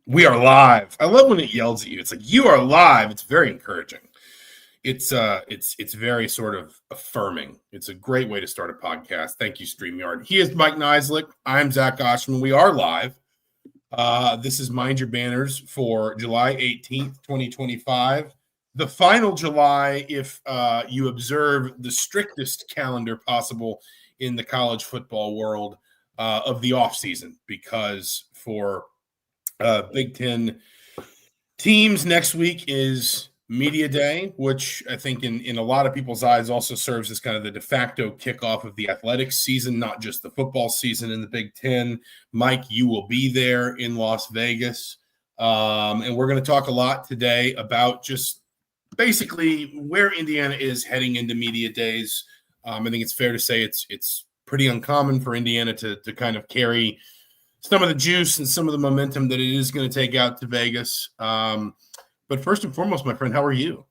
We are live. I love when it yells at you. It's like you are live. It's very encouraging. It's very sort of affirming. It's a great way to start a podcast. Thank you, StreamYard. He is Mike Neislick. I'm Zach Oshman. We are live. This is Mind Your Banners for July 18th, 2025. The final July, if you observe the strictest calendar possible in the college football world of the offseason, because for Big Ten teams, next week is Media Day, which I think in a lot of people's eyes also serves as kind of the de facto kickoff of the athletics season, not just the football season in the Big Ten. Mike, you will be there in Las Vegas. And we're going to talk a lot today about just basically where Indiana is heading into Media Days. I think it's fair to say it's pretty uncommon for Indiana to kind of carry some of the juice and some of the momentum that it is going to take out to Vegas. But first and foremost, my friend, how are you?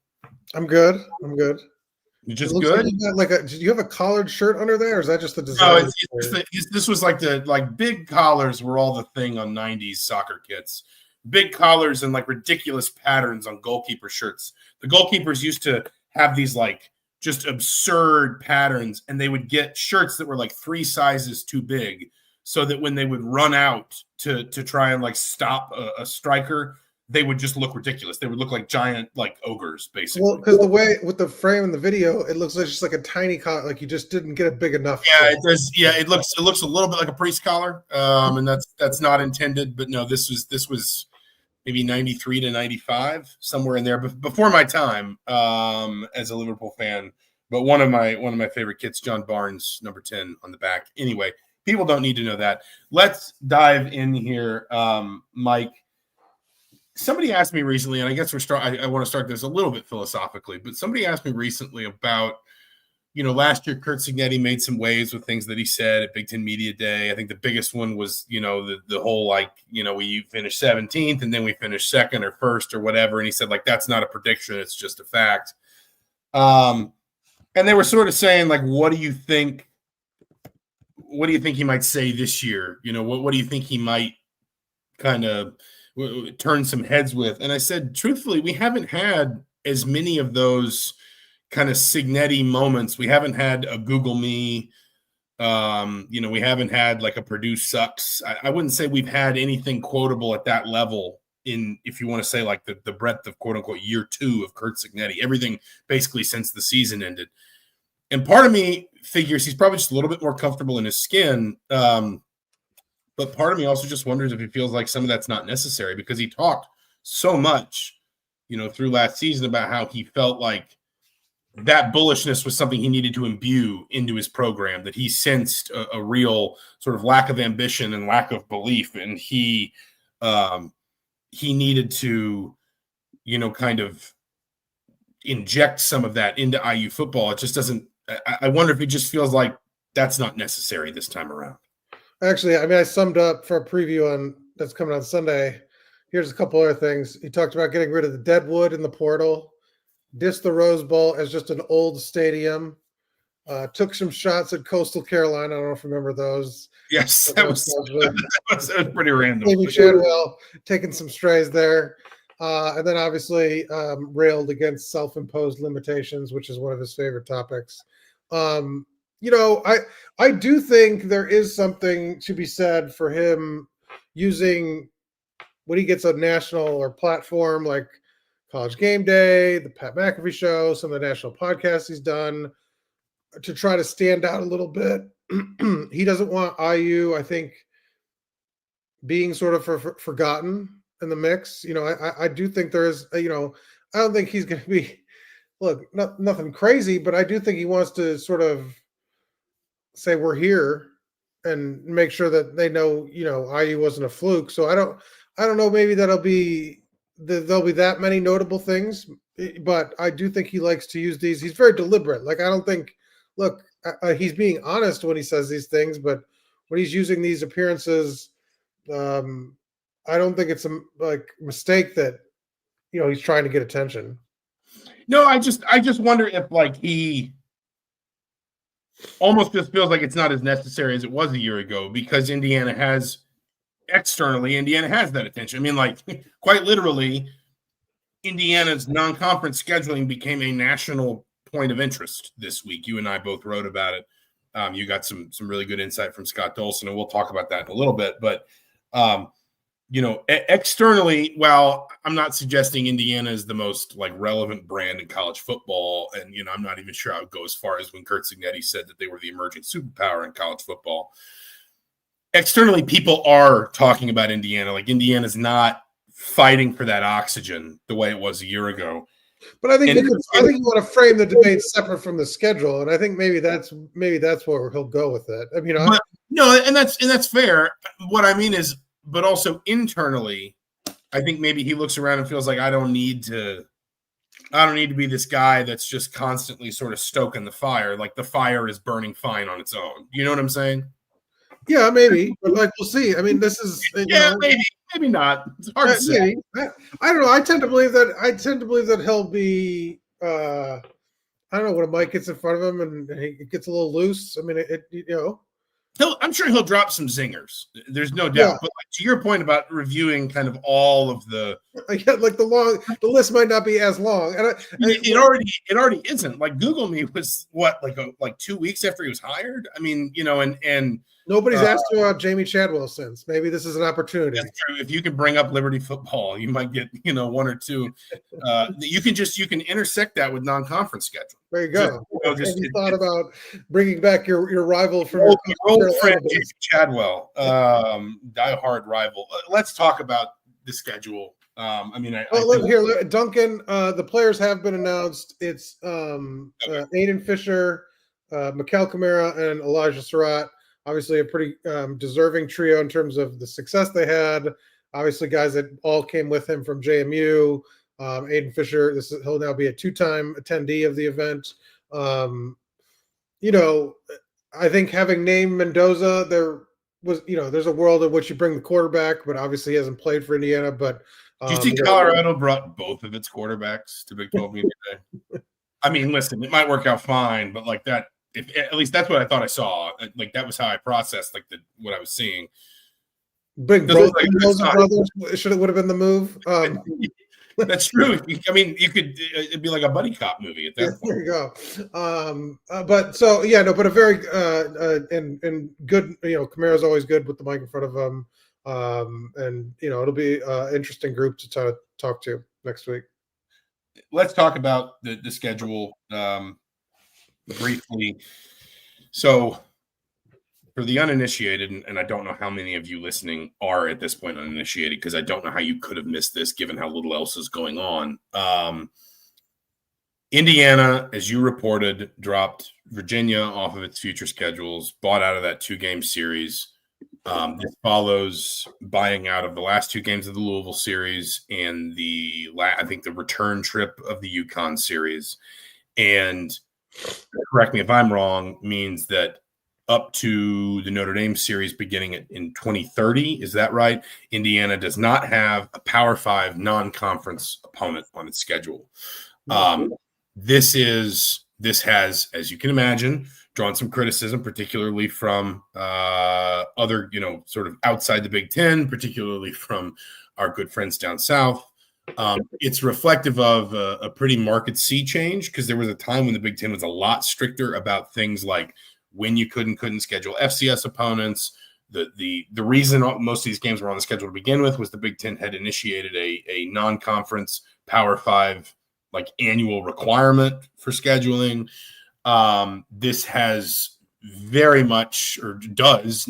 I'm good. You just good? Like do you have a collared shirt under there, or is that just the design? No, this was like big collars were all the thing on 90s soccer kits. Big collars and like ridiculous patterns on goalkeeper shirts. The goalkeepers used to have these like just absurd patterns, and they would get shirts that were like 3 sizes too big, so that when they would run out to try and like stop a striker, they would just look ridiculous. They would look like giant like ogres, basically. Well, because the way with the frame in the video, it looks like just like a tiny collar, like you just didn't get it big enough. Yeah, it does. Yeah, it looks a little bit like a priest collar, and that's not intended. But no, this was maybe 93 to 95, somewhere in there, before my time as a Liverpool fan. But one of my favorite kits, John Barnes, number 10 on the back. Anyway. People don't need to know that. Let's dive in here, Mike. Somebody asked me recently, and I guess I want to start this a little bit philosophically, but somebody asked me recently about, last year Curt Cignetti made some waves with things that he said at Big Ten Media Day. I think the biggest one was, the whole we finished 17th and then we finished second or first or whatever. And he said, like, that's not a prediction, it's just a fact. And they were sort of saying, like, what do you think he might say this year? What do you think he might kind of turn some heads with? And I said, truthfully, we haven't had as many of those kind of Cignetti moments. We haven't had a Google me. We haven't had like a Purdue sucks. I wouldn't say we've had anything quotable at that level if you want to say like the breadth of quote unquote year 2 of Curt Cignetti, everything basically since the season ended. And part of me figures he's probably just a little bit more comfortable in his skin. But part of me also just wonders if he feels like some of that's not necessary, because he talked so much, through last season about how he felt like that bullishness was something he needed to imbue into his program, that he sensed a real sort of lack of ambition and lack of belief. And he needed to, kind of inject some of that into IU football. It just doesn't. I wonder if he just feels like that's not necessary this time around. Actually, I summed up for a preview that's coming on Sunday. Here's a couple other things. He talked about getting rid of the deadwood in the portal, dissed the Rose Bowl as just an old stadium, took some shots at Coastal Carolina. I don't know if you remember those. Yes, that was pretty random. Amy Shadwell taking some strays there. And then obviously railed against self-imposed limitations, which is one of his favorite topics. I do think there is something to be said for him using, when he gets a national or platform like College Game Day, the Pat McAfee Show, some of the national podcasts he's done, to try to stand out a little bit. He doesn't want IU, I think, being sort of forgotten in the mix. I do think there is, I don't think he's going to be, nothing crazy, but I do think he wants to sort of say we're here and make sure that they know, IU wasn't a fluke. So I don't know, maybe there'll be that many notable things, but I do think he likes to use these. He's very deliberate. Like, I don't think, he's being honest when he says these things, but when he's using these appearances, I don't think it's a mistake that, he's trying to get attention. No, I just wonder if he almost just feels like it's not as necessary as it was a year ago, because Indiana has externally, Indiana has that attention. I mean, like quite literally, Indiana's non-conference scheduling became a national point of interest this week. You and I both wrote about it. You got some really good insight from Scott Dolson, and we'll talk about that in a little bit. But externally, while I'm not suggesting Indiana is the most like relevant brand in college football, and I'm not even sure I would go as far as when Curt Cignetti said that they were the emerging superpower in college football. Externally, people are talking about Indiana. Like Indiana's not fighting for that oxygen the way it was a year ago. But I think you want to frame the debate separate from the schedule, and I think maybe that's where he'll go with it. I mean, and that's fair. What I mean is, but also internally, I think maybe he looks around and feels like I don't need to be this guy that's just constantly sort of stoking the fire. Like the fire is burning fine on its own. You know what I'm saying? Yeah, maybe, but like we'll see. I mean, this is maybe not. It's hard to say. I don't know. I tend to believe that he'll be. I don't know, when a mic gets in front of him and he gets a little loose. I mean, I'm sure he'll drop some zingers. There's no doubt. Yeah. But like, to your point about reviewing kind of all of the, like the list might not be as long, and it already isn't. Like Google Me was what like 2 weeks after he was hired. I mean, and nobody's asked you about Jamie Chadwell since. Maybe this is an opportunity. That's true. If you can bring up Liberty football, you might get one or two. You can intersect that with non-conference schedule. There you go. Have you thought about bringing back your rival from your old friend Jamie Chadwell, diehard rival? Let's talk about the schedule. Here, Duncan. The players have been announced. It's Aiden Fisher, Mikel Kamara, and Elijah Surratt. Obviously, a pretty deserving trio in terms of the success they had. Obviously, guys that all came with him from JMU. Aiden Fisher, he'll now be a 2-time attendee of the event. I think having named Mendoza, there's a world in which you bring the quarterback, but obviously he hasn't played for Indiana. But do you see Colorado brought both of its quarterbacks to Big 12 Media Day? I mean, listen, it might work out fine, but like that. At least that's what I thought I saw. Like that was how I processed what I was seeing. Bring both brothers. Would have been the move. That's true. I mean, it'd be like a buddy cop movie at that point. There you go. But a very and good. Kamara's always good with the mic in front of him. And it'll be an interesting group to talk to next week. Let's talk about the schedule. Briefly. So for the uninitiated, and I don't know how many of you listening are at this point uninitiated, because I don't know how you could have missed this given how little else is going on. Indiana, as you reported, dropped Virginia off of its future schedules, bought out of that 2-game series. This follows buying out of the last 2 games of the Louisville series and the return trip of the UConn series. And correct me if I'm wrong, means that up to the Notre Dame series beginning in 2030, is that right? Indiana does not have a Power 5 non-conference opponent on its schedule. This has, as you can imagine, drawn some criticism, particularly from other, sort of outside the Big Ten, particularly from our good friends down south. It's reflective of a pretty marked sea change, because there was a time when the Big Ten was a lot stricter about things like when you couldn't schedule FCS opponents. The reason most of these games were on the schedule to begin with was the Big Ten had initiated a non-conference Power 5 like annual requirement for scheduling. This has very much, or does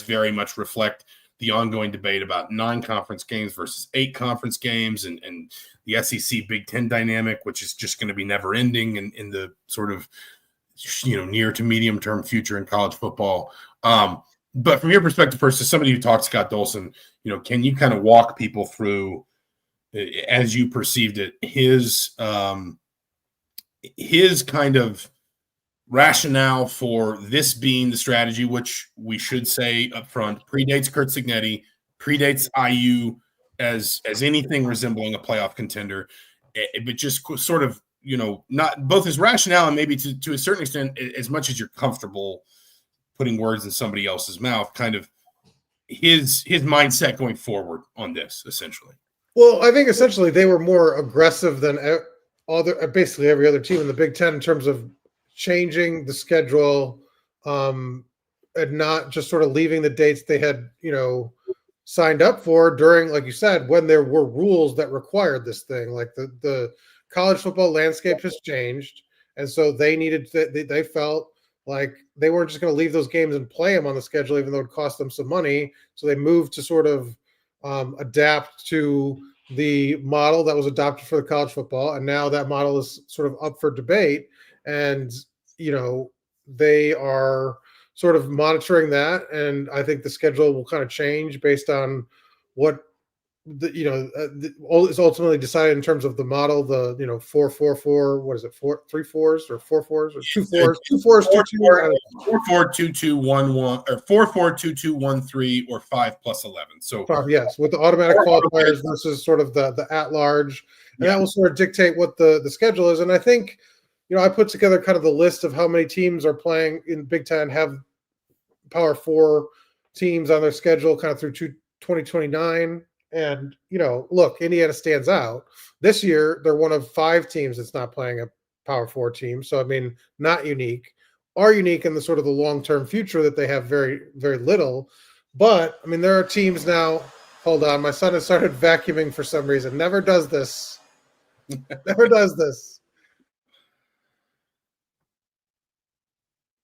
very much reflect the ongoing debate about 9 conference games versus 8 conference games and the SEC Big Ten dynamic, which is just going to be never ending in the sort of, near to medium term future in college football. But from your perspective, first, as somebody who talked to Scott Dolson, can you kind of walk people through, as you perceived it, his kind of rationale for this being the strategy, which we should say up front predates Curt Cignetti, predates IU as anything resembling a playoff contender, but just sort of, not both his rationale and maybe to a certain extent, as much as you're comfortable putting words in somebody else's mouth, kind of his mindset going forward on this, essentially. Well, I think essentially they were more aggressive than basically every other team in the Big Ten in terms of changing the schedule, and not just sort of leaving the dates they had, signed up for during, like you said, when there were rules that required this thing. Like the college football landscape has changed, and so they felt like they weren't just going to leave those games and play them on the schedule, even though it cost them some money. So they moved to sort of adapt to the model that was adopted for the college football, and now that model is sort of up for debate. And they are sort of monitoring that, and I think the schedule will kind of change based on what is ultimately decided in terms of the model. The 4-4-4, what is it, 3-4s or 4-4s or 2-4s, 2-4s, 4-4-2-2-1-1 or 4-4-2-2-1-3 or 5+11. So yes, with the automatic qualifiers versus sort of the at large, and that will sort of dictate what the schedule is. And I think I put together kind of the list of how many teams are playing in Big Ten, have Power 4 teams on their schedule kind of through 2029. And, look, Indiana stands out. This year, they're one of 5 teams that's not playing a Power 4 team. So, I mean, not unique. Are unique in the sort of the long-term future that they have very, very little. But, I mean, there are teams now. Hold on. My son has started vacuuming for some reason. Never does this. Never does this.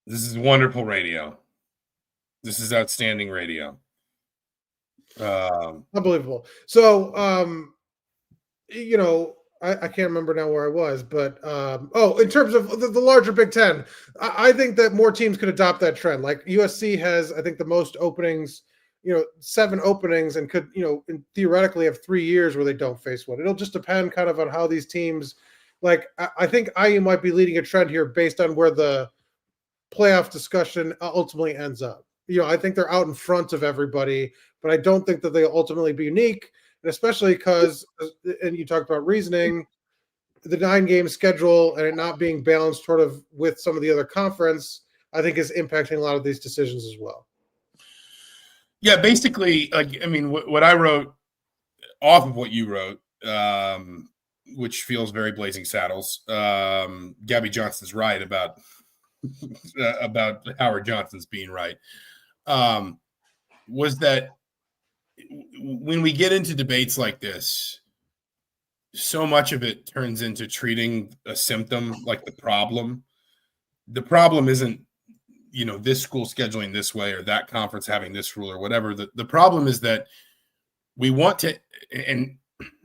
This is wonderful radio. This is outstanding radio. Unbelievable. So, I can't remember now where I was, but in terms of the larger Big Ten, I think that more teams could adopt that trend. Like USC has, I think, the most openings, 7 openings, and could, theoretically have 3 years where they don't face one. It'll just depend kind of on how these teams, like, I think IU might be leading a trend here based on where the playoff discussion ultimately ends up. I think they're out in front of everybody, but I don't think that they'll ultimately be unique. And especially because, and you talked about reasoning, the 9-game schedule and it not being balanced sort of with some of the other conference, I think is impacting a lot of these decisions as well. Yeah, basically, what I wrote off of what you wrote, which feels very Blazing Saddles. Gabby Johnson's right about Howard Johnson's being right. Was that when we get into debates like this, so much of it turns into treating a symptom like the problem. The problem isn't, this school scheduling this way or that conference having this rule or whatever. The problem is that we want to, and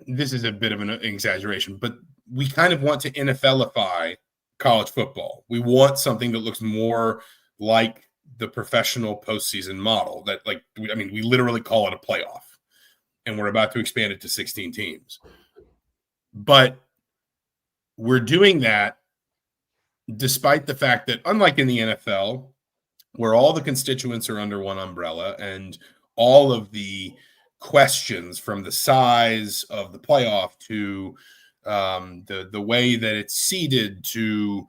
this is a bit of an exaggeration, but we kind of want to NFLify college football. We want something that looks more like the professional postseason model that, we literally call it a playoff, and we're about to expand it to 16 teams. But we're doing that despite the fact that, unlike in the NFL, where all the constituents are under one umbrella and all of the questions from the size of the playoff to the way that it's seeded to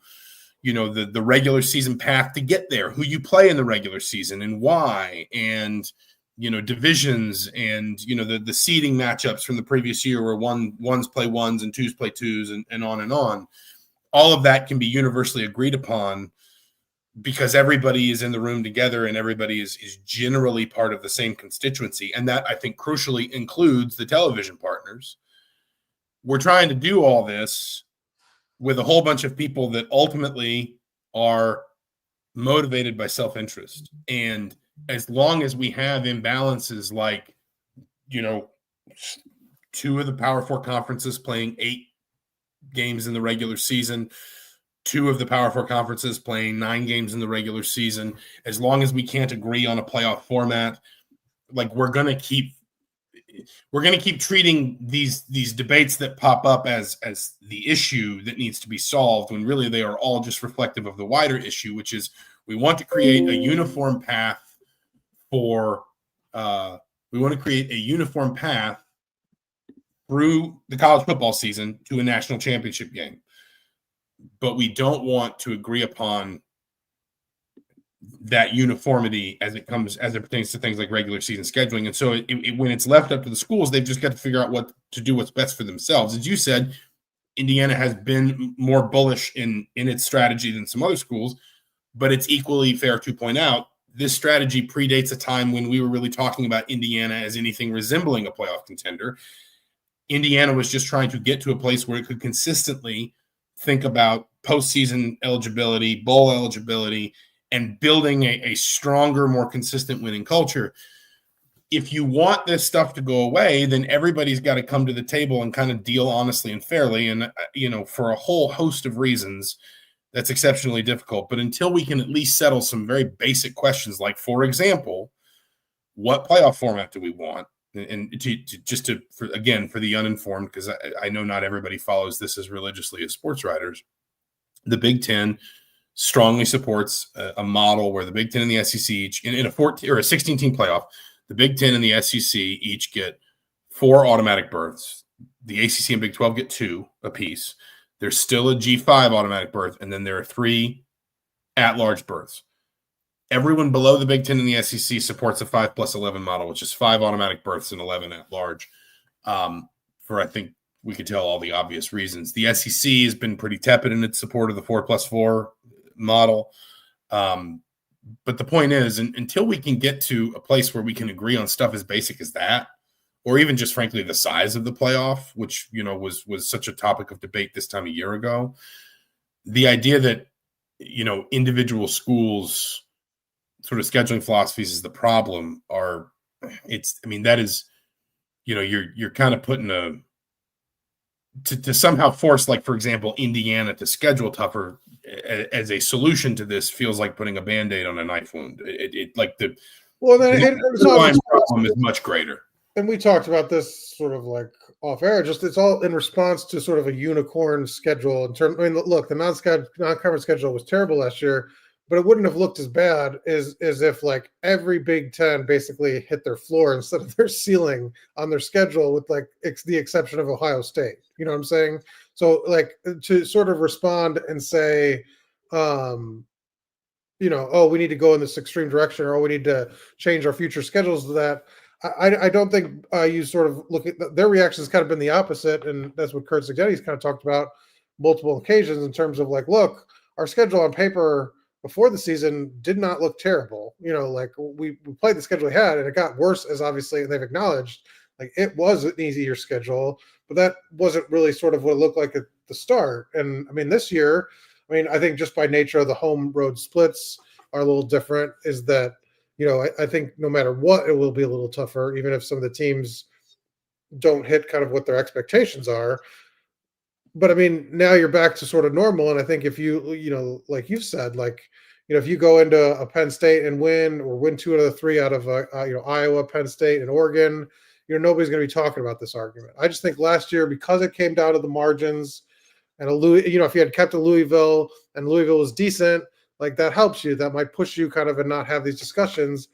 the regular season path to get there, who you play in the regular season and why, and divisions and the seeding matchups from the previous year where ones play ones and twos play twos and on and on. All of that can be universally agreed upon because everybody is in the room together and everybody is generally part of the same constituency. And that, I think, crucially includes the television partners. We're trying to do all this with a whole bunch of people that ultimately are motivated by self-interest. And as long as we have imbalances like, 2 of the Power 4 conferences playing 8 games in the regular season, 2 of the Power 4 conferences playing 9 games in the regular season, as long as we can't agree on a playoff format, we're going to keep treating these debates that pop up as the issue that needs to be solved, when really they are all just reflective of the wider issue, which is we want to create a uniform path through the college football season to a national championship game. But we don't want to agree upon that uniformity as it pertains to things like regular season scheduling. And so when it's left up to the schools, they've just got to figure out what to do, what's best for themselves. As you said, Indiana has been more bullish in its strategy than some other schools, but it's equally fair to point out this strategy predates a time when we were really talking about Indiana as anything resembling a playoff contender. Indiana was just trying to get to a place where it could consistently think about postseason eligibility, bowl eligibility, and building a stronger, more consistent winning culture. If you want this stuff to go away, then everybody's got to come to the table and kind of deal honestly and fairly. And, for a whole host of reasons, that's exceptionally difficult. But until we can at least settle some very basic questions, like, for example, what playoff format do we want? And for the uninformed, because I know not everybody follows this as religiously as sports writers, the Big Ten strongly supports a model where the Big Ten and the SEC each in a 14 or a 16-team playoff, the Big Ten and the SEC each get 4 automatic berths. The ACC and Big 12 get 2 apiece. There's still a G5 automatic berth, and then there are 3 at-large berths. Everyone below the Big Ten and the SEC supports a 5+11 model, which is 5 automatic berths and 11 at-large. For I think we could tell all the obvious reasons. The SEC has been pretty tepid in its support of the 4+4 model. But the point is, until we can get to a place where we can agree on stuff as basic as that, or even just frankly the size of the playoff, which was such a topic of debate this time a year ago, the idea that individual schools sort of scheduling philosophies is the problem that is you're kind of putting to somehow force, like, for example, Indiana to schedule tougher as a solution to this feels like putting a Band-Aid on a knife wound. The problem is much greater. And we talked about this sort of like off air. Just it's all in response to sort of a unicorn schedule. Look, the non-conference schedule was terrible last year, but it wouldn't have looked as bad as if like every Big Ten basically hit their floor instead of their ceiling on their schedule, with like the exception of Ohio State. You know what I'm saying? So like to sort of respond and say, we need to go in this extreme direction, or we need to change our future schedules to that. I don't think you sort of look at their reaction has kind of been the opposite. And that's what Curt Cignetti kind of talked about multiple occasions in terms of like, look, our schedule on paper before the season did not look terrible. Like we played the schedule we had, and it got worse, as obviously they've acknowledged. Like it was an easier schedule, but that wasn't really sort of what it looked like at the start. And I mean, this year, I think just by nature of the home road splits are a little different, is that, I think no matter what, it will be a little tougher, even if some of the teams don't hit kind of what their expectations are. But I mean, now you're back to sort of normal. And I think if you, like you've said, like, if you go into a Penn State and win 2 out of the 3 out of, Iowa, Penn State, and Oregon, nobody's going to be talking about this argument. I just think last year, because it came down to the margins, and if you had kept a Louisville and Louisville was decent, like that helps you. That might push you kind of and not have these discussions.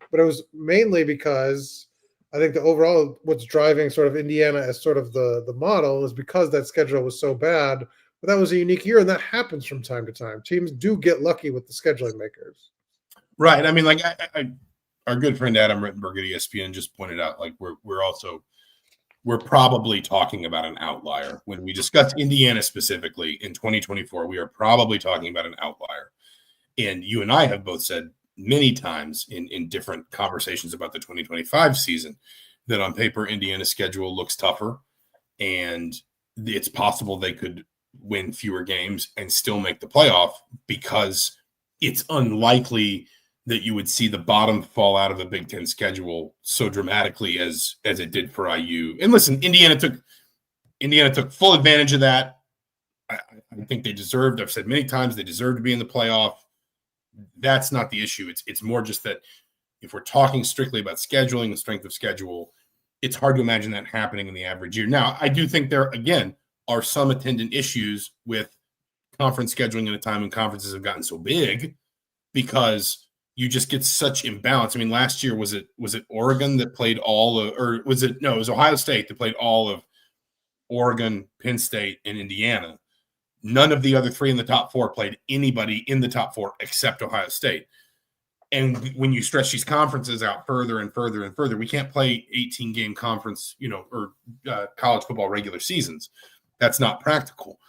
But it was mainly because I think the overall what's driving sort of Indiana as sort of the model is because that schedule was so bad. But that was a unique year, and that happens from time to time. Teams do get lucky with the scheduling makers. Right. I mean, like our good friend Adam Rittenberg at ESPN just pointed out, like we're probably talking about an outlier. When we discuss Indiana specifically in 2024, we are probably talking about an outlier. And you and I have both said many times in different conversations about the 2025 season that on paper, Indiana's schedule looks tougher, and it's possible they could win fewer games and still make the playoff, because it's unlikely that you would see the bottom fall out of the Big Ten schedule so dramatically as it did for IU. And listen, Indiana took full advantage of that. I think they deserved, I've said many times, they deserve to be in the playoff. That's not the issue. It's more just that if we're talking strictly about scheduling, the strength of schedule, it's hard to imagine that happening in the average year. Now, I do think there, again, are some attendant issues with conference scheduling at a time when conferences have gotten so big, because you just get such imbalance. I mean, last year, was it Oregon that played it was Ohio State that played all of Oregon, Penn State, and Indiana. None of the other 3 in the top 4 played anybody in the top 4 except Ohio State. And when you stretch these conferences out further and further and further, we can't play 18-game conference, or college football regular seasons. That's not practical.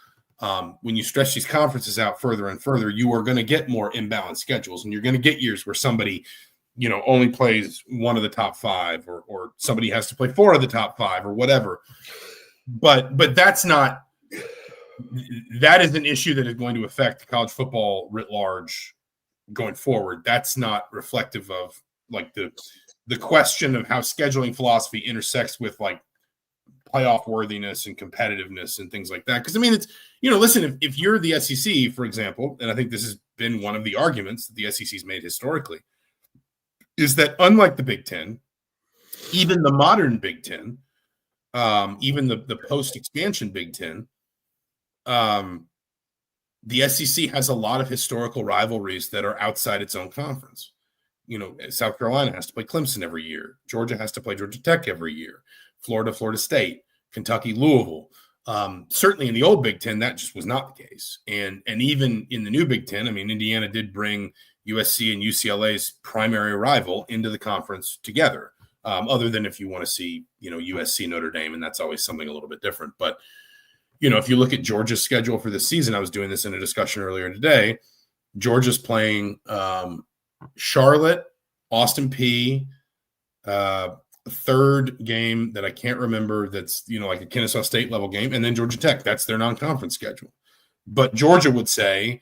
When you stretch these conferences out further and further, you are going to get more imbalanced schedules, and you're going to get years where somebody, only plays one of the top five, or somebody has to play four of the top five, or whatever. But that is an issue that is going to affect college football writ large going forward. That's not reflective of like the question of how scheduling philosophy intersects with like playoff worthiness and competitiveness and things like that. Because I mean, it's, listen, if you're the SEC, for example, and I think this has been one of the arguments that the SEC's made historically, is that unlike the Big Ten, even the modern Big Ten, even the post-expansion Big Ten, the SEC has a lot of historical rivalries that are outside its own conference. South Carolina has to play Clemson every year. Georgia has to play Georgia Tech every year. Florida State, Kentucky, Louisville. Certainly in the old Big Ten, that just was not the case. And even in the new Big Ten, I mean, Indiana did bring USC and UCLA's primary rival into the conference together, other than if you want to see, USC Notre Dame, and that's always something a little bit different. But if you look at Georgia's schedule for this season, I was doing this in a discussion earlier today. Georgia's playing Charlotte, Austin Peay, third game that I can't remember that's, like a Kennesaw State level game, and then Georgia Tech. That's their non-conference schedule. But Georgia would say,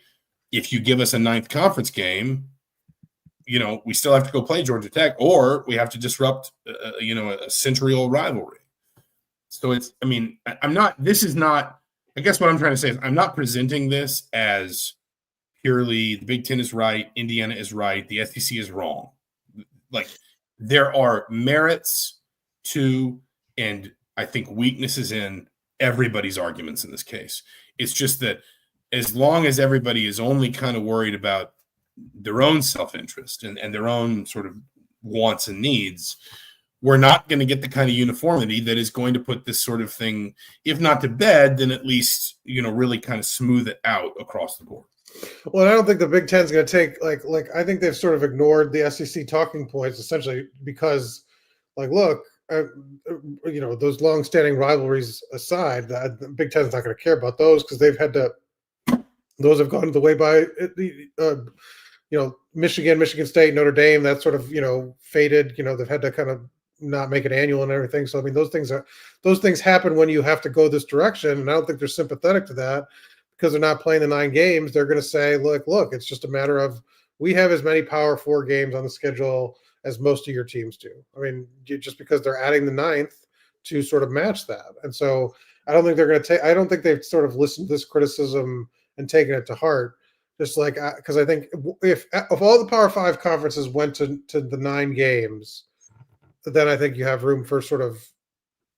if you give us a ninth conference game, we still have to go play Georgia Tech, or we have to disrupt, a century-old rivalry. So I guess what I'm trying to say is I'm not presenting this as purely the Big Ten is right, Indiana is right, the SEC is wrong. Like, there are merits to, and I think weaknesses in everybody's arguments in this case. It's just that as long as everybody is only kind of worried about their own self-interest and their own sort of wants and needs, we're not going to get the kind of uniformity that is going to put this sort of thing, if not to bed, then at least, really kind of smooth it out across the board. Well, I don't think the Big Ten is going to take like I think they've sort of ignored the SEC talking points essentially because, look, those long-standing rivalries aside, the Big Ten is not going to care about those because those have gone the way by Michigan State, Notre Dame. That sort of faded. They've had to kind of not make it annual and everything. So I mean, those things happen when you have to go this direction, and I don't think they're sympathetic to that. Because they're not playing the 9 games, they're going to say, look, it's just a matter of we have as many Power 4 games on the schedule as most of your teams do. I mean, just because they're adding the 9th to sort of match that. And so I don't think they're going to I don't think they've sort of listened to this criticism and taken it to heart. Just because I think if all the Power 5 conferences went to the 9 games, then I think you have room for sort of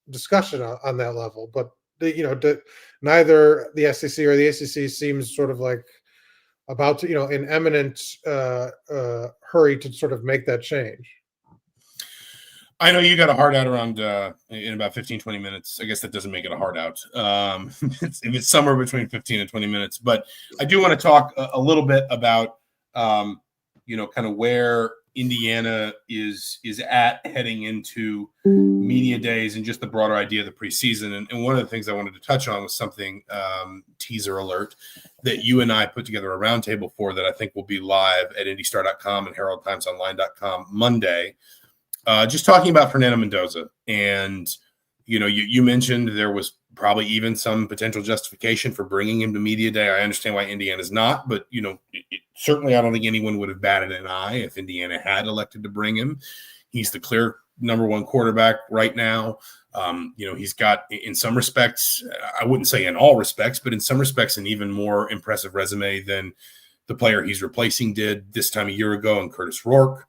discussion on that level. But neither the SEC or the ACC seems sort of like about to, in imminent hurry to sort of make that change. I know you got a hard out around in about 15, 20 minutes. I guess that doesn't make it a hard out. If it's somewhere between 15 and 20 minutes. But I do want to talk a little bit about, kind of where Indiana is at heading into media days and just the broader idea of the preseason. And one of the things I wanted to touch on was something, teaser alert, that you and I put together a roundtable for that I think will be live at IndyStar.com and HeraldTimesOnline.com Monday. Just talking about Fernando Mendoza. And, you mentioned there was probably even some potential justification for bringing him to media day. I understand why Indiana's not, but, certainly I don't think anyone would have batted an eye if Indiana had elected to bring him. He's the clear number 1 quarterback right now. He's got, in some respects, I wouldn't say in all respects, but in some respects, an even more impressive resume than the player he's replacing did this time a year ago in Curtis Rourke.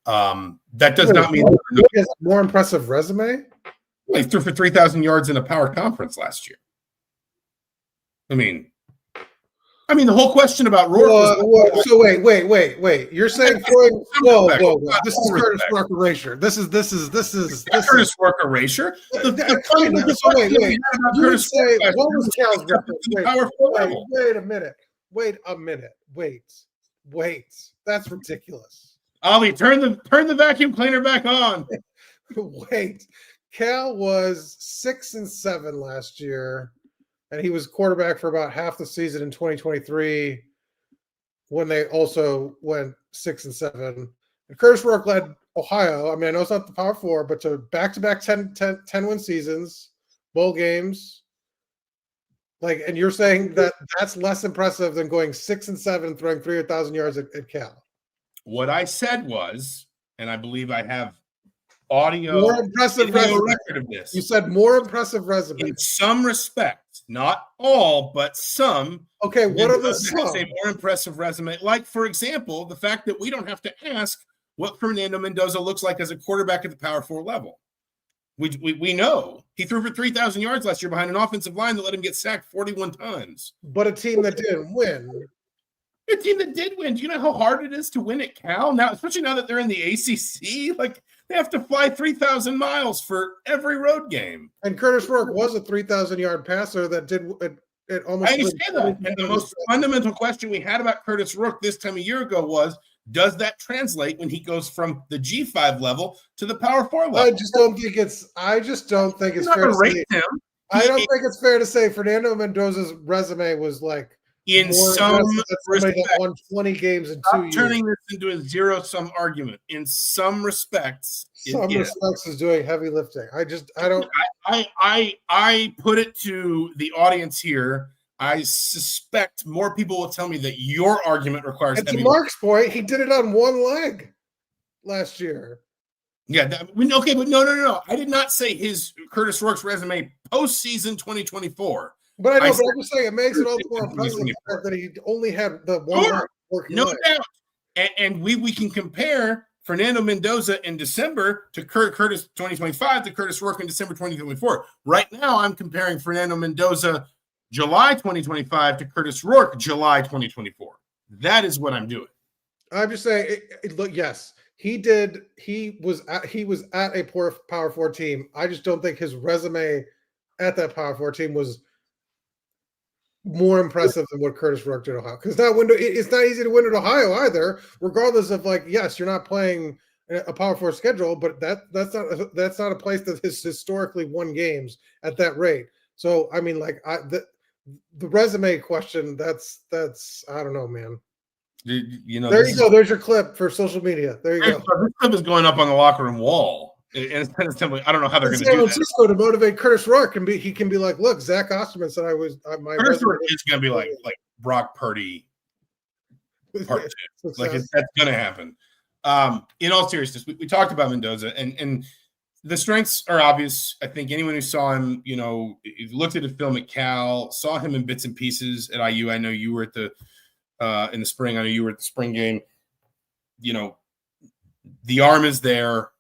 That does not mean he has a more impressive resume. He threw for 3,000 yards in a power conference last year. I mean, the whole question about Rourke. So wait. You're saying whoa. This is Curtis Rourke erasure. This is Curtis Rourke erasure. What was Cal's reference? Wait a minute. Wait. That's ridiculous. Ollie, turn the vacuum cleaner back on. Wait, Cal was 6-7 last year, and he was quarterback for about half the season in 2023 when they also went 6-7. And Curtis Rourke led Ohio. I mean, I know it's not the Power Four, but to back-to-back 10-win seasons, bowl games. Like, and you're saying that that's less impressive than going 6-7, throwing 300,000 yards at Cal. What I said was, and I believe I have audio, more impressive resume. Record of this. You said more impressive resume. In some respects, not all, but some. Okay, what are the some? A more impressive resume. Like, for example, the fact that we don't have to ask what Fernando Mendoza looks like as a quarterback at the Power 4 level. We know he threw for 3,000 yards last year behind an offensive line that let him get sacked 41 times. But a team that didn't win. A team that did win. Do you know how hard it is to win at Cal now, especially now that they're in the ACC? Like, they have to fly 3,000 miles for every road game. And Curtis Rourke was a 3,000-yard passer that did it almost. I understand that. And the most fundamental question we had about Curtis Rourke this time a year ago was, does that translate when he goes from the G5 level to the Power 4 level? I just don't think it's fair to say. I don't think it's fair to say Fernando Mendoza's resume was like in some respects, that won 20 games in 2 years. Turning this into a zero-sum argument. In some respects, is doing heavy lifting. I put it to the audience here. I suspect more people will tell me that your argument requires. And to Mark's point, he did it on one leg last year. Yeah, okay, but no. I did not say his Curtis Rourke's resume postseason 2024. But I know, but I'm just saying it makes it all the more impressive that he only had the one leg working. No doubt. And we can compare Fernando Mendoza in December to Curtis 2025 to Curtis Rourke in December 2024. Right now, I'm comparing Fernando Mendoza July 2025 to Curtis Rourke July 2024. That is what I'm doing. I'm just saying, look, yes, he did. He was at a poor Power 4 team. I just don't think his resume at that Power 4 team was more impressive than what Curtis Rourke did at Ohio. Because it's not easy to win at Ohio either, regardless of, like, yes, you're not playing a Power 4 schedule, but that's not a place that has historically won games at that rate. So I mean, like, the resume question, that's I don't know, man. You know, there you go. There's your clip for social media. There you go. This clip is going up on the locker room wall. And it's kind of simply, I don't know how they're going to do that. Francisco to motivate Curtis Rourke, and he can be like, look, Zach Osterman said my Curtis Rourke is going to be like Brock Purdy part 2. Like, that's going to happen. In all seriousness, we talked about Mendoza, and the strengths are obvious. I think anyone who saw him, looked at a film at Cal, saw him in bits and pieces at IU. I know you were at the in the spring. I know you were at the spring game. The arm is there.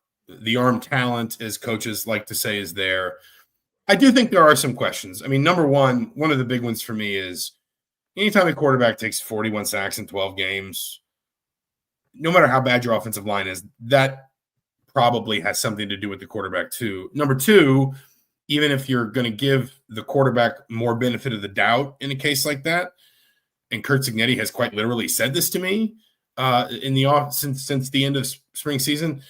The arm talent, as coaches like to say, is there. I do think there are some questions. I mean, number one of the big ones for me is anytime a quarterback takes 41 sacks in 12 games, no matter how bad your offensive line is, that probably has something to do with the quarterback too. Number two, even if you're going to give the quarterback more benefit of the doubt in a case like that, and Curt Cignetti has quite literally said this to me since the end of spring season,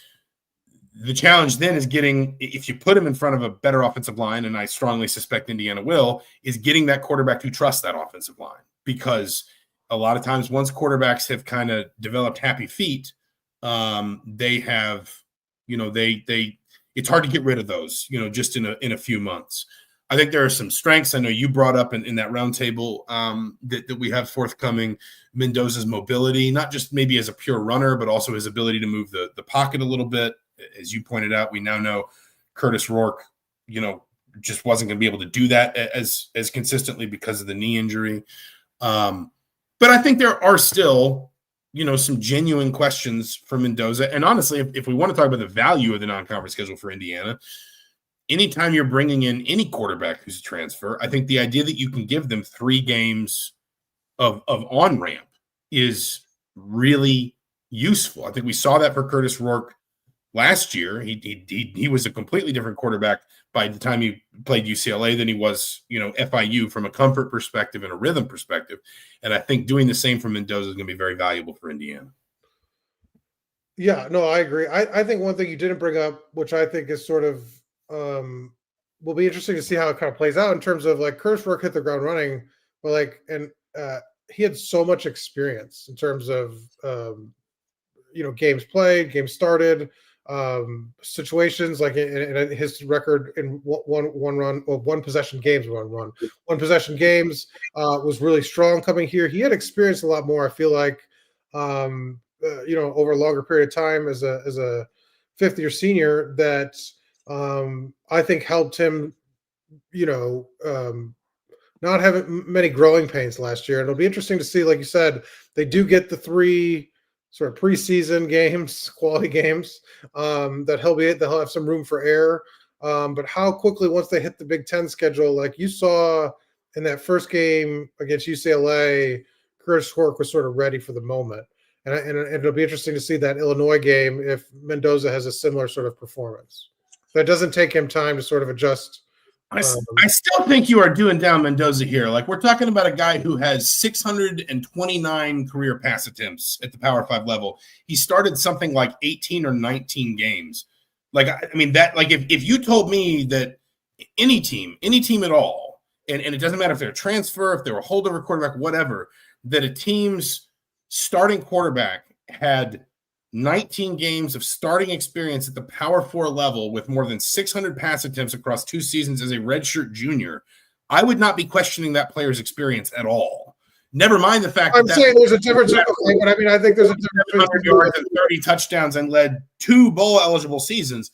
the challenge then is if you put him in front of a better offensive line, and I strongly suspect Indiana will, is getting that quarterback to trust that offensive line. Because a lot of times once quarterbacks have kind of developed happy feet, they have, it's hard to get rid of those, just in a few months. I think there are some strengths. I know you brought up in that roundtable that we have forthcoming, Mendoza's mobility, not just maybe as a pure runner, but also his ability to move the pocket a little bit. As you pointed out, we now know Curtis Rourke, just wasn't going to be able to do that as consistently because of the knee injury. But I think there are still, some genuine questions for Mendoza. And honestly, if we want to talk about the value of the non-conference schedule for Indiana, anytime you're bringing in any quarterback who's a transfer, I think the idea that you can give them 3 games of on-ramp is really useful. I think we saw that for Curtis Rourke last year. He was a completely different quarterback by the time he played UCLA than he was, FIU, from a comfort perspective and a rhythm perspective. And I think doing the same for Mendoza is going to be very valuable for Indiana. Yeah, no, I agree. I think one thing you didn't bring up, which I think is sort of will be interesting to see how it kind of plays out in terms of like Curtis Rourke hit the ground running, but like he had so much experience in terms of games played, games started, situations like in his record in one run or one possession games, one possession games was really strong coming here. He had experienced a lot more. I feel like over a longer period of time as a fifth year senior that I think helped him, not having many growing pains last year. And it'll be interesting to see, like you said, they do get the 3 sort of preseason games, quality games, that they'll have some room for error. But how quickly, once they hit the Big Ten schedule, like you saw in that first game against UCLA, Curtis Rourke was sort of ready for the moment. And it'll be interesting to see that Illinois game if Mendoza has a similar sort of performance. That doesn't take him time to sort of adjust. I still think you are doing down Mendoza here. Like, we're talking about a guy who has 629 career pass attempts at the Power 5 level. He started something like 18 or 19 games. Like, I mean, that, like, if you told me that any team at all, and it doesn't matter if they're a transfer, if they're a holdover quarterback, whatever, that a team's starting quarterback had 19 games of starting experience at the Power 4 level with more than 600 pass attempts across 2 seasons as a redshirt junior, I would not be questioning that player's experience at all. Never mind the fact I'm saying there's a difference. Okay, but I mean, I think there's a difference. 100 yards and 30 touchdowns and led 2 bowl-eligible seasons.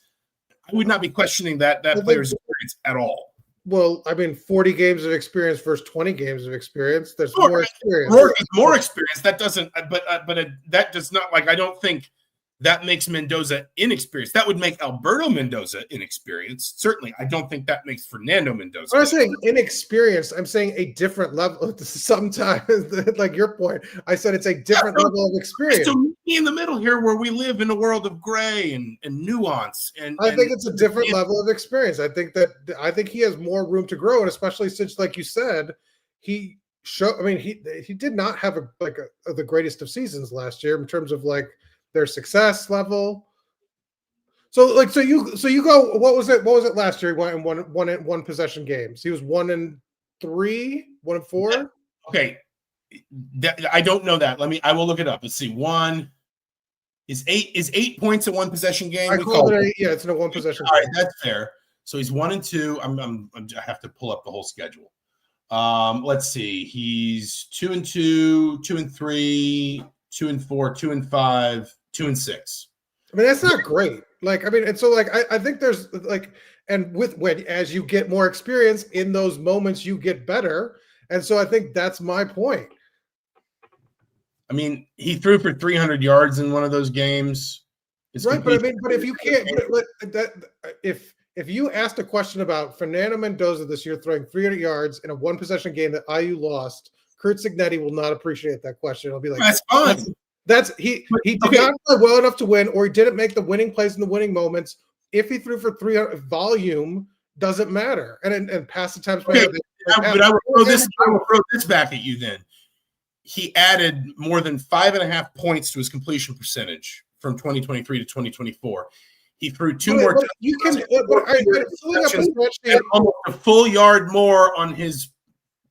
I would not be questioning that player's experience at all. Well, I mean, 40 games of experience versus 20 games of experience. There's more experience. More experience. That doesn't, but that does not, like, I don't think that makes Mendoza inexperienced. That would make Alberto Mendoza inexperienced. Certainly, I don't think that makes Fernando Mendoza. I'm not saying inexperienced. I'm saying a different level. Sometimes, like your point, I said it's a different level of experience. So in the middle here, where we live in a world of gray and nuance, and I think it's a different level of experience. I think he has more room to grow, and especially since, like you said, he did not have the greatest of seasons last year in terms of like their success level. So you go, what was it last year? He went in one possession games. He was 1-3, 1-4. Okay. I don't know that. I will look it up. Let's see. Is 8 points a one possession game? It's in a one possession game. All right, that's fair. So he's 1-2. I have to pull up the whole schedule. Let's see. He's 2-2, 2-3, 2-4, 2-5, 2-6. I mean, that's not great. Like, I mean, and so like I think there's like, and as you get more experience in those moments, you get better. And so I think that's my point. I mean, he threw for 300 yards in one of those games. Right, but I mean, but if you can't, if you asked a question about Fernando Mendoza this year throwing 300 yards in a one possession game that IU lost, Curt Cignetti will not appreciate that question. It'll be like, that's fine. He did not play well enough to win, or he didn't make the winning plays in the winning moments. If he threw for 300, volume doesn't matter, and pass attempts. Okay, but I will throw this back at you. Then he added more than 5.5 points to his completion percentage from 2023 to 2024. He threw almost a full yard more on his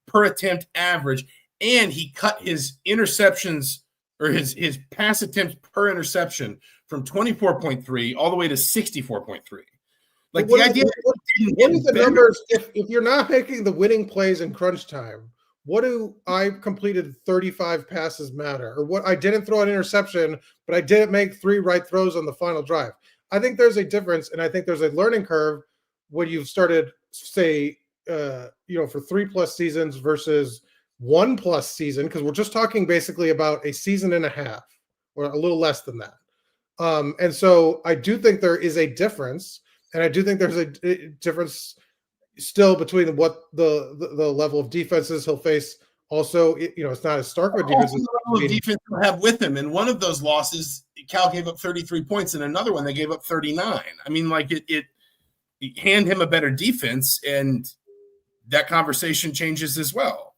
per attempt average, and he cut his interceptions or his pass attempts per interception from 24.3 all the way to 64.3. Like, the idea what is the numbers if you're not making the winning plays in crunch time? What do I completed 35 passes matter? Or what I didn't throw an interception, but I didn't make 3 right throws on the final drive. I think there's a difference, and I think there's a learning curve when you've started, say, for 3+ seasons versus 1+ season, because we're just talking basically about a season and a half or a little less than that. And so I do think there is a difference, and I do think there's a difference still between what the level of defenses he'll face. Also, it's not as stark of a defense. The level of defense he'll have with him. In one of those losses, Cal gave up 33 points, and another one they gave up 39. I mean, like it hand him a better defense, and that conversation changes as well.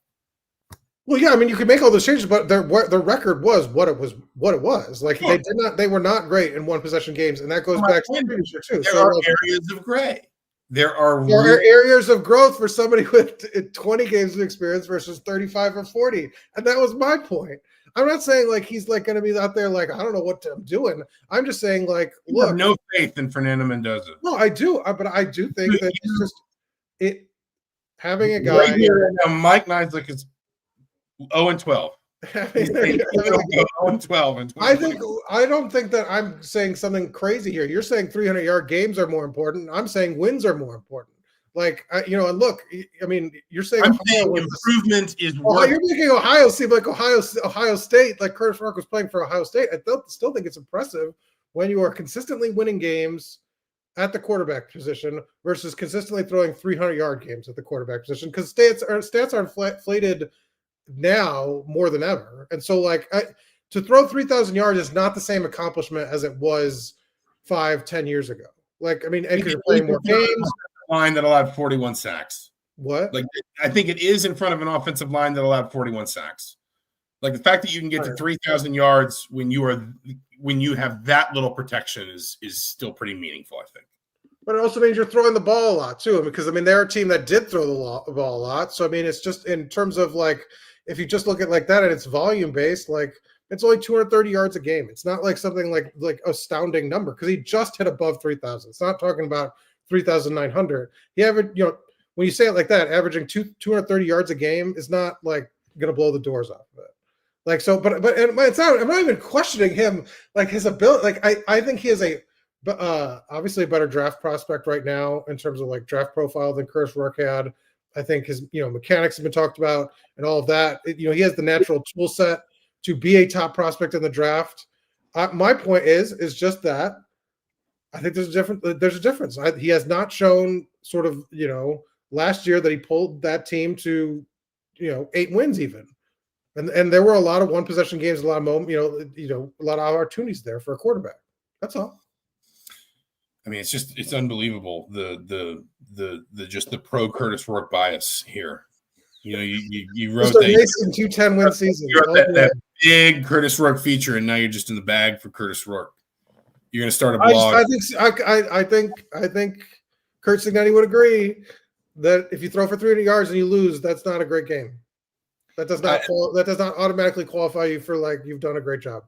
Well, yeah, I mean, you could make all those changes, but their record was what it was. What it was like, Sure. they were not great in one possession games, and that goes My back to point the previous year too. There So are like, areas of gray. There are there real are areas of growth for somebody with 20 games of experience versus 35 or 40, and that was my point. I'm not saying like he's like going to be out there like I don't know what I'm doing. I'm just saying like, you have look, no faith in Fernando Mendoza. no, I do, but I do think that it's just it having a Right guy. here right now, Mike Nizick is 0-12. Having, 0-12 in I don't think that I'm saying something crazy here. You're saying 300-yard games are more important. I'm saying wins are more important. Like and look, I mean, you're saying I'm saying improvement is worth. You're making Ohio seem like Ohio State, like Curtis Rourke was playing for Ohio State. I still think it's impressive when you are consistently winning games at the quarterback position versus consistently throwing 300-yard games at the quarterback position because stats are inflated now more than ever. And so like to throw 3,000 yards is not the same accomplishment as it was 5-10 years ago. Like, I mean, and you're playing more games. Line that allowed 41 sacks. What? Like, I think it is in front of an offensive line that allowed 41 sacks. Like the fact that you can get to 3,000 yards when you have that little protection is still pretty meaningful, I think. But it also means you're throwing the ball a lot too, because I mean they're a team that did throw the ball a lot. So I mean it's just in terms of like if you just look at like that and it's volume based, like it's only 230 yards a game. It's not like something like astounding number because he just hit above 3,000. It's not talking about 3,900. He averaged, when you say it like that, averaging 230 yards a game is not like going to blow the doors off of it. Like so, but it's not. I'm not even questioning him like his ability. Like I think he is obviously a better draft prospect right now in terms of like draft profile than Curtis Rourke had. I think his mechanics have been talked about and all of that. He has the natural tool set to be a top prospect in the draft. My point is just that I think there's a difference. He has not shown sort of last year that he pulled that team to 8 wins even. And there were a lot of one possession games, a lot of moment, a lot of opportunities there for a quarterback. That's all. I mean, it's unbelievable the just the pro Curtis Rourke bias here. You wrote that Mason 210 win season. You wrote that big Curtis Rourke feature, and now you're just in the bag for Curtis Rourke. You're going to start a blog. I think Curt Cignetti would agree that if you throw for 300 yards and you lose, that's not a great game. That does not automatically qualify you for like you've done a great job.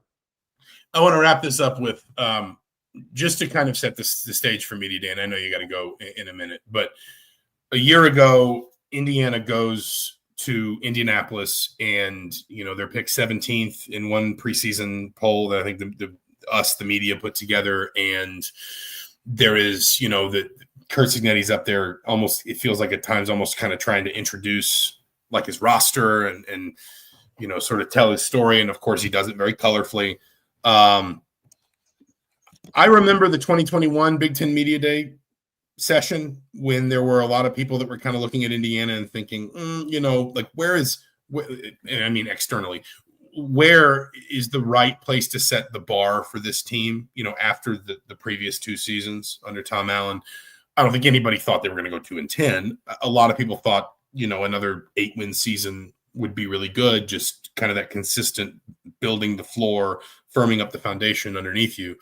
I want to wrap this up with just to kind of set the stage for Media Day, and I know you got to go in a minute, but a year ago, Indiana goes to Indianapolis, and they're picked 17th in one preseason poll that I think the media put together, and there is that Curt Cignetti's up there. Almost, it feels like at times almost kind of trying to introduce like his roster and sort of tell his story, and of course he does it very colorfully. I remember the 2021 Big Ten Media Day session when there were a lot of people that were kind of looking at Indiana and thinking, like and I mean externally, where is the right place to set the bar for this team, after the previous 2 seasons under Tom Allen? I don't think anybody thought they were going to go 2-10. A lot of people thought, another 8-win season would be really good, just kind of that consistent building the floor, firming up the foundation underneath you.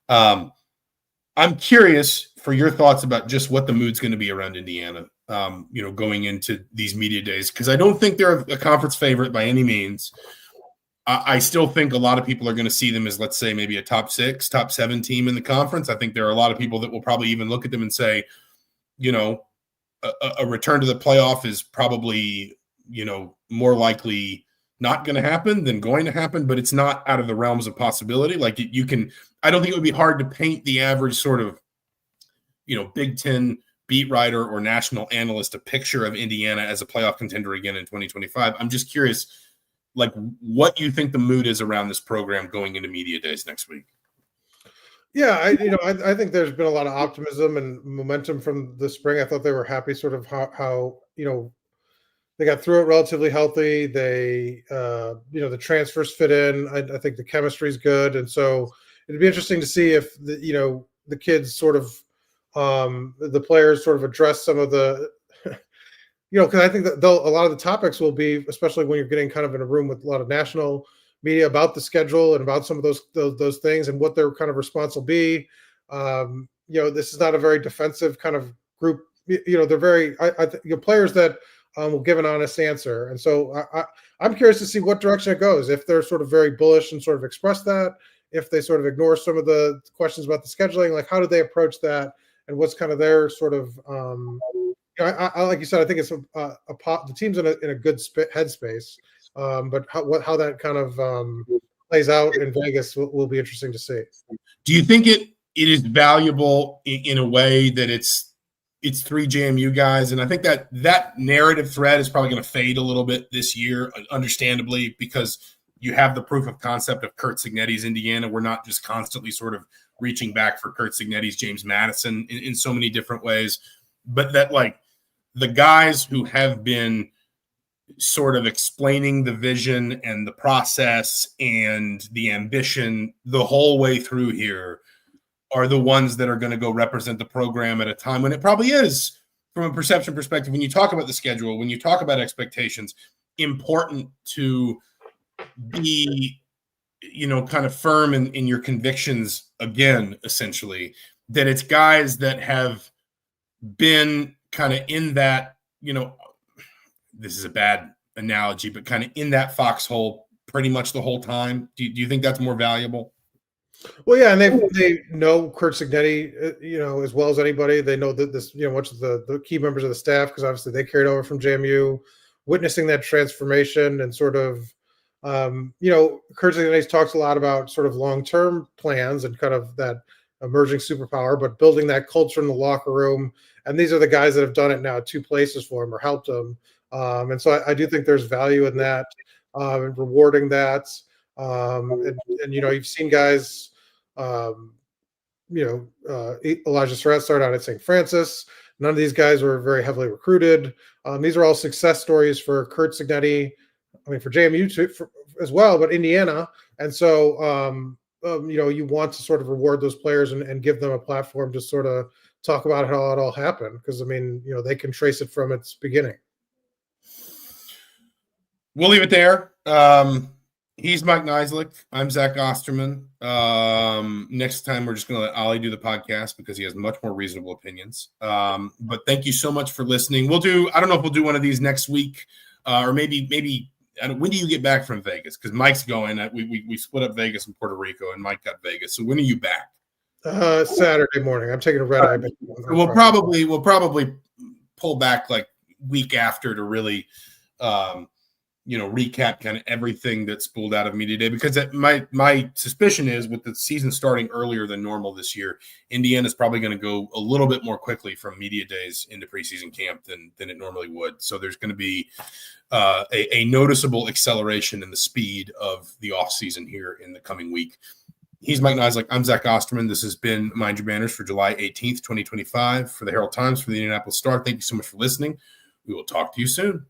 I'm curious for your thoughts about just what the mood's going to be around Indiana, going into these media days, because I don't think they're a conference favorite by any means. I still think a lot of people are going to see them as, let's say, maybe a top 6, top 7 team in the conference. I think there are a lot of people that will probably even look at them and say, a return to the playoff is probably, more likely not going to happen than going to happen, but it's not out of the realms of possibility. Like I don't think it would be hard to paint the average sort of, Big Ten beat writer or national analyst a picture of Indiana as a playoff contender again in 2025. I'm just curious, like, what you think the mood is around this program going into media days next week. Yeah, I think there's been a lot of optimism and momentum from the spring. I thought they were happy sort of how they got through it relatively healthy. They, the transfers fit in. I think the chemistry is good. And so it'd be interesting to see if the kids sort of, the players sort of address some of the, because I think that a lot of the topics will be, especially when you're getting kind of in a room with a lot of national media, about the schedule and about some of those things and what their kind of response will be. This is not a very defensive kind of group. They're very players that will give an honest answer, and so I'm curious to see what direction it goes. If they're sort of very bullish and sort of express that, if they sort of ignore some of the questions about the scheduling, like how do they approach that, and what's kind of their sort of I like you said, I think it's the team's in a good headspace, but how that kind of plays out in Vegas will be interesting to see. Do you think it is valuable in a way that it's three JMU guys? And I think that narrative thread is probably going to fade a little bit this year, understandably, because you have the proof of concept of Curt Cignetti's Indiana. We're not just constantly sort of reaching back for Curt Cignetti's James Madison in so many different ways, but that like the guys who have been sort of explaining the vision and the process and the ambition the whole way through here are the ones that are going to go represent the program at a time when it probably is, from a perception perspective, when you talk about the schedule, when you talk about expectations, important to be, kind of firm in your convictions again, essentially, that it's guys that have been kind of in that, this is a bad analogy, but kind of in that foxhole pretty much the whole time. Do you think that's more valuable? Well, yeah, and they know Curt Cignetti, as well as anybody. They know that this, much of the key members of the staff, because obviously they carried over from JMU, witnessing that transformation and sort of, Curt Cignetti talks a lot about sort of long-term plans and kind of that emerging superpower, but building that culture in the locker room. And these are the guys that have done it now at two places for him or helped him. And so I do think there's value in that, and rewarding that. And you've seen guys, Elijah Surratt started out at St. Francis. None of these guys were very heavily recruited. These are all success stories for Curt Cignetti. I mean, for JMU too, as well, but Indiana. And so, you want to sort of reward those players and give them a platform to sort of talk about how it all happened. Because, I mean, they can trace it from its beginning. We'll leave it there. He's Mike Niziolek. I'm Zach Osterman. Next time, we're just going to let Ollie do the podcast because he has much more reasonable opinions. But thank you so much for listening. I don't know if we'll do one of these next week, or maybe when do you get back from Vegas? Because Mike's going. We split up Vegas and Puerto Rico, and Mike got Vegas. So when are you back? Saturday morning. I'm taking a red eye. We'll probably pull back like week after to really recap kind of everything that spooled out of me today, because my suspicion is, with the season starting earlier than normal this year, Indiana's probably going to go a little bit more quickly from media days into preseason camp than it normally would. So there's going to be a noticeable acceleration in the speed of the offseason here in the coming week. He's Mike Niziolek. I'm Zach Osterman. This has been Mind Your Banners for July 18th, 2025 for the Herald Times, for the Indianapolis Star. Thank you so much for listening. We will talk to you soon.